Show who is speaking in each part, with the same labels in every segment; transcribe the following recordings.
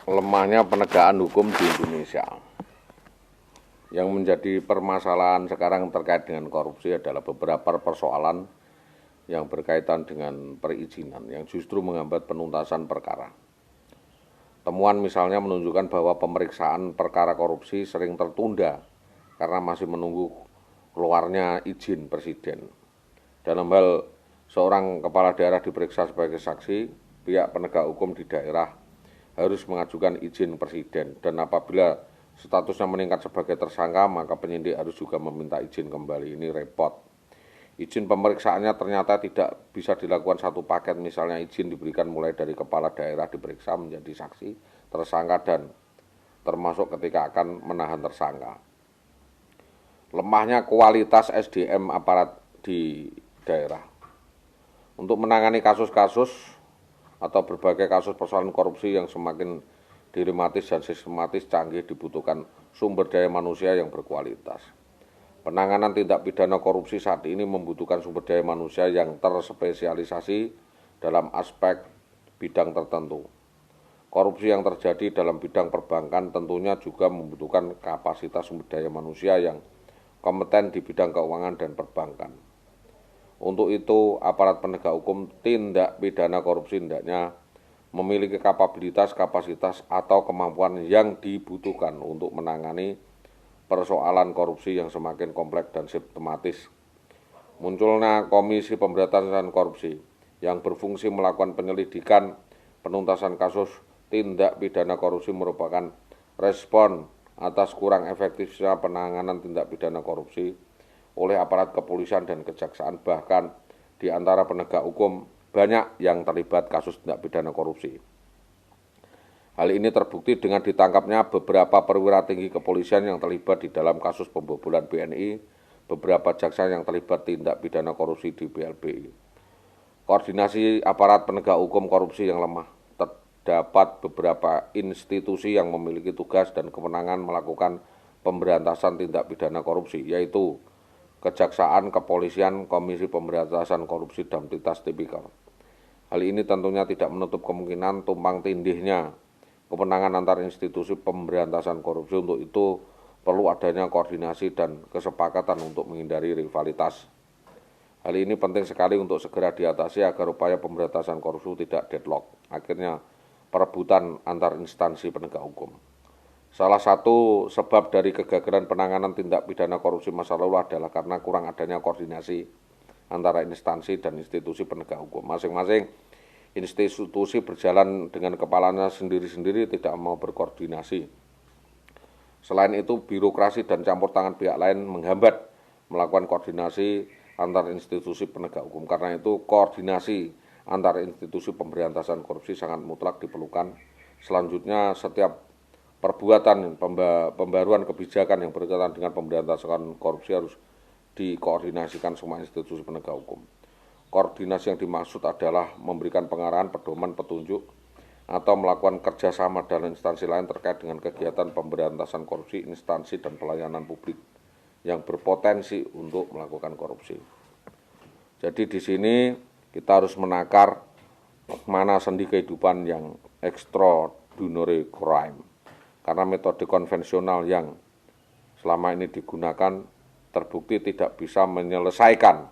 Speaker 1: lemahnya penegakan hukum di Indonesia. Yang menjadi permasalahan sekarang terkait dengan korupsi adalah beberapa persoalan yang berkaitan dengan perizinan yang justru menghambat penuntasan perkara. Temuan misalnya menunjukkan bahwa pemeriksaan perkara korupsi sering tertunda karena masih menunggu keluarnya izin presiden. Dalam hal seorang kepala daerah diperiksa sebagai saksi, pihak penegak hukum di daerah harus mengajukan izin presiden, dan apabila statusnya meningkat sebagai tersangka, maka penyidik harus juga meminta izin kembali. Ini repot. Izin pemeriksaannya ternyata tidak bisa dilakukan satu paket, misalnya izin diberikan mulai dari kepala daerah diperiksa menjadi saksi, tersangka, dan termasuk ketika akan menahan tersangka. Lemahnya kualitas SDM aparat di daerah. Untuk menangani kasus-kasus atau berbagai kasus persoalan korupsi yang semakin dilematis dan sistematis, canggih, dibutuhkan sumber daya manusia yang berkualitas. Penanganan tindak pidana korupsi saat ini membutuhkan sumber daya manusia yang terspesialisasi dalam aspek bidang tertentu. Korupsi yang terjadi dalam bidang perbankan tentunya juga membutuhkan kapasitas sumber daya manusia yang kompeten di bidang keuangan dan perbankan. Untuk itu, aparat penegak hukum tindak pidana korupsi hendaknya memiliki kapabilitas, kapasitas, atau kemampuan yang dibutuhkan untuk menangani persoalan korupsi yang semakin kompleks dan sistematis. Munculnya Komisi Pemberantasan Korupsi yang berfungsi melakukan penyelidikan penuntasan kasus tindak pidana korupsi merupakan respon atas kurang efektifnya penanganan tindak pidana korupsi oleh aparat kepolisian dan kejaksaan, bahkan di antara penegak hukum banyak yang terlibat kasus tindak pidana korupsi. Hal ini terbukti dengan ditangkapnya beberapa perwira tinggi kepolisian yang terlibat di dalam kasus pembobolan BNI, beberapa jaksa yang terlibat tindak pidana korupsi di BLBI. Koordinasi aparat penegak hukum korupsi yang lemah. Terdapat beberapa institusi yang memiliki tugas dan kewenangan melakukan pemberantasan tindak pidana korupsi, yaitu Kejaksaan, Kepolisian, Komisi Pemberantasan Korupsi, Damtitas Tipikor. Hal ini tentunya tidak menutup kemungkinan tumpang tindihnya kewenangan antar institusi pemberantasan korupsi. Untuk itu perlu adanya koordinasi dan kesepakatan untuk menghindari rivalitas. Hal ini penting sekali untuk segera diatasi agar upaya pemberantasan korupsi tidak deadlock, akhirnya perebutan antar instansi penegak hukum. Salah satu sebab dari kegagalan penanganan tindak pidana korupsi masa lalu adalah karena kurang adanya koordinasi antara instansi dan institusi penegak hukum. Masing-masing institusi berjalan dengan kepalanya sendiri-sendiri, tidak mau berkoordinasi. Selain itu, birokrasi dan campur tangan pihak lain menghambat melakukan koordinasi antar institusi penegak hukum. Karena itu, koordinasi antar institusi pemberantasan korupsi sangat mutlak diperlukan. Selanjutnya, setiap perbuatan pembaruan kebijakan yang berkaitan dengan pemberantasan korupsi harus dikoordinasikan semua institusi penegak hukum. Koordinasi yang dimaksud adalah memberikan pengarahan, pedoman, petunjuk, atau melakukan kerjasama dengan instansi lain terkait dengan kegiatan pemberantasan korupsi, instansi dan pelayanan publik yang berpotensi untuk melakukan korupsi. Jadi di sini kita harus menakar mana sendi kehidupan yang extraordinary crime. Karena metode konvensional yang selama ini digunakan terbukti tidak bisa menyelesaikan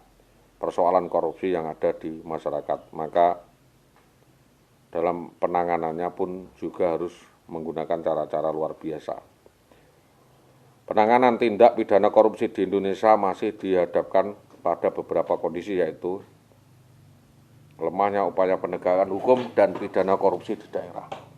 Speaker 1: persoalan korupsi yang ada di masyarakat. Maka dalam penanganannya pun juga harus menggunakan cara-cara luar biasa. Penanganan tindak pidana korupsi di Indonesia masih dihadapkan pada beberapa kondisi, yaitu lemahnya upaya penegakan hukum dan pidana korupsi di daerah.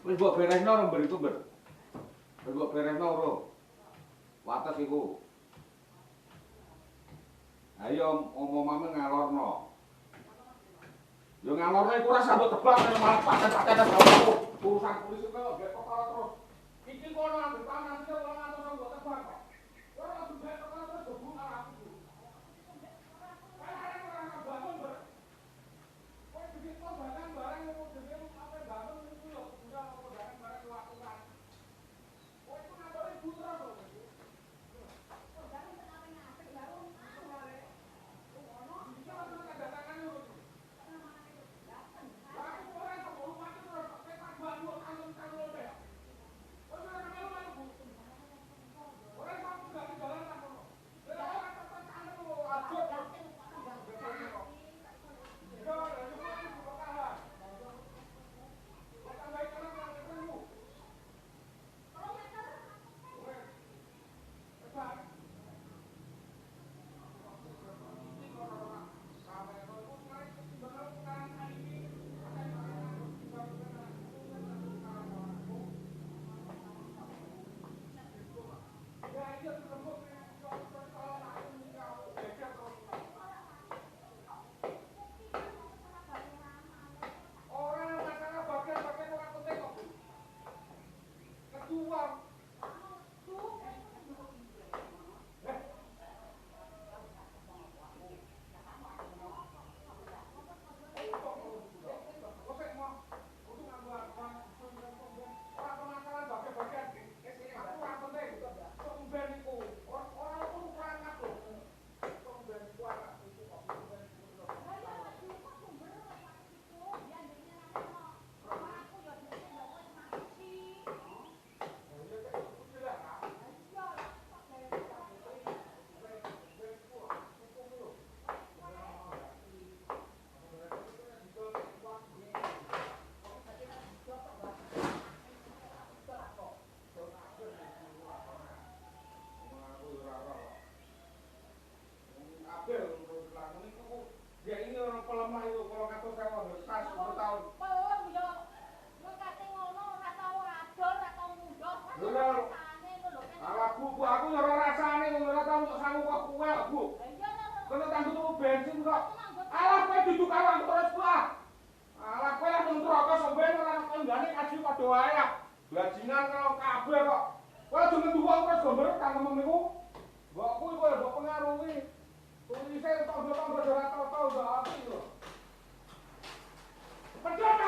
Speaker 1: Wis mbok beresno ora mberiku, Mbak. Wis mbok beresno ora. Wates iku. Ayo omomane ngalorno. Yo ngalorno iku ora sambut tebak malah paten-paten urusan polisi kok gek perkara terus. Iki kono ambek panas iki ora ngantos sambut tebak kok. Ora kudu gek perkara terus gebuk karo aku. Bajingan kalau kabeh kok. Kowe aja ngenduwang terus gambar kang ngomong niku. Mbok kuwi kowe mbok pengaruhi. Tulise tok-tok ora tau-tau mbok aku lho. Pecat